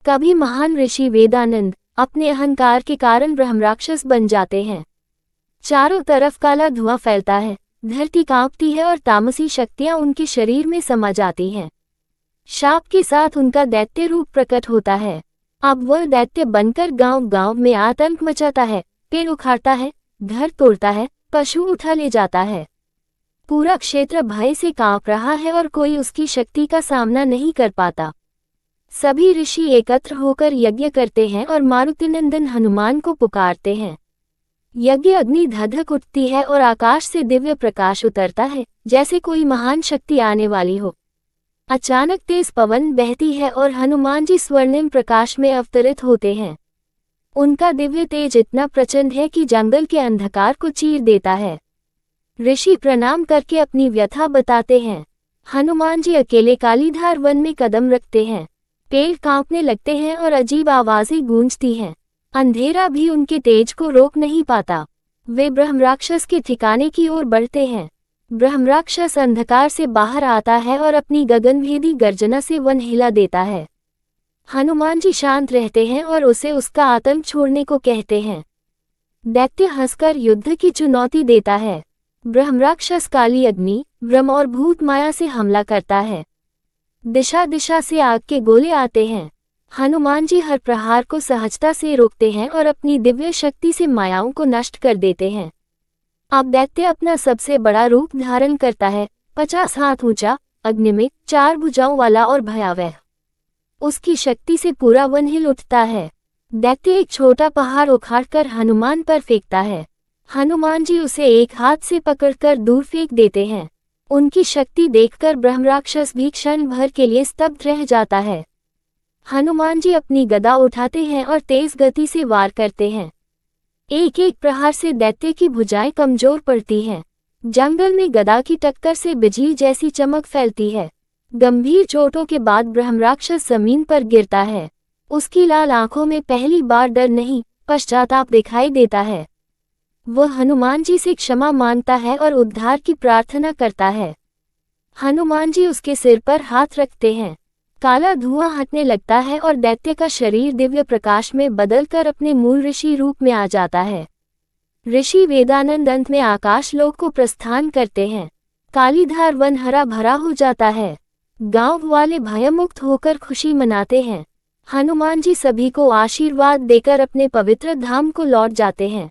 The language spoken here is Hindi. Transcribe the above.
कभी महान ऋषि वेदानंद अपने अहंकार के कारण ब्रह्मराक्षस बन जाते हैं। चारों तरफ काला धुआं फैलता है, धरती कांपती है और तामसी शक्तियां उनके शरीर में समा जाती हैं। शाप के साथ उनका दैत्य रूप प्रकट होता है। अब वह दैत्य बनकर गांव-गांव में आतंक मचाता है, पेड़ उखाड़ता है, घर तोड़ता है, पशु उठा ले जाता है। पूरा क्षेत्र भय से कांप रहा है और कोई उसकी शक्ति का सामना नहीं कर पाता। सभी ऋषि एकत्र होकर यज्ञ करते हैं और मारुतिनंदन हनुमान को पुकारते हैं। यज्ञ अग्नि धधक उठती है और आकाश से दिव्य प्रकाश उतरता है, जैसे कोई महान शक्ति आने वाली हो। अचानक तेज पवन बहती है और हनुमान जी स्वर्णिम प्रकाश में अवतरित होते हैं। उनका दिव्य तेज इतना प्रचंड है कि जंगल के अंधकार को चीर देता है। ऋषि प्रणाम करके अपनी व्यथा बताते हैं। हनुमान जी अकेले कालीधार वन में कदम रखते हैं। पेड़ कांपने लगते हैं और अजीब आवाजें गूंजती हैं। अंधेरा भी उनके तेज को रोक नहीं पाता। वे ब्रह्मराक्षस के ठिकाने की ओर बढ़ते हैं। ब्रह्मराक्षस अंधकार से बाहर आता है और अपनी गगनभेदी गर्जना से वन हिला देता है। हनुमान जी शांत रहते हैं और उसे उसका आतंक छोड़ने को कहते हैं। दैत्य हंसकर युद्ध की चुनौती देता है। ब्रह्मराक्षस काली अग्नि, ब्रह्म और भूत माया से हमला करता है। दिशा दिशा से आग के गोले आते हैं। हनुमान जी हर प्रहार को सहजता से रोकते हैं और अपनी दिव्य शक्ति से मायाओं को नष्ट कर देते हैं। अब दैत्य अपना सबसे बड़ा रूप धारण करता है, 50 हाथ ऊंचा, अग्नि में 4 भुजाओं वाला और भयावह। उसकी शक्ति से पूरा वन हिल उठता है। दैत्य एक छोटा पहाड़ उखाड़कर हनुमान पर फेंकता है। हनुमान जी उसे एक हाथ से पकड़कर दूर फेंक देते हैं। उनकी शक्ति देखकर ब्रह्मराक्षस भी क्षण भर के लिए स्तब्ध रह जाता है। हनुमान जी अपनी गदा उठाते हैं और तेज गति से वार करते हैं। एक एक प्रहार से दैत्य की भुजाएं कमजोर पड़ती हैं। जंगल में गदा की टक्कर से बिजली जैसी चमक फैलती है। गंभीर चोटों के बाद ब्रह्मराक्षस जमीन पर गिरता है। उसकी लाल आंखों में पहली बार डर नहीं, पश्चाताप दिखाई देता है। वह हनुमान जी से क्षमा मांगता है और उद्धार की प्रार्थना करता है। हनुमान जी उसके सिर पर हाथ रखते हैं। काला धुआं हटने लगता है और दैत्य का शरीर दिव्य प्रकाश में बदलकर अपने मूल ऋषि रूप में आ जाता है। ऋषि वेदानंद अंत में आकाश लोक को प्रस्थान करते हैं। कालीधार वन हरा भरा हो जाता है। गांव वाले भयमुक्त होकर खुशी मनाते हैं। हनुमान जी सभी को आशीर्वाद देकर अपने पवित्र धाम को लौट जाते हैं।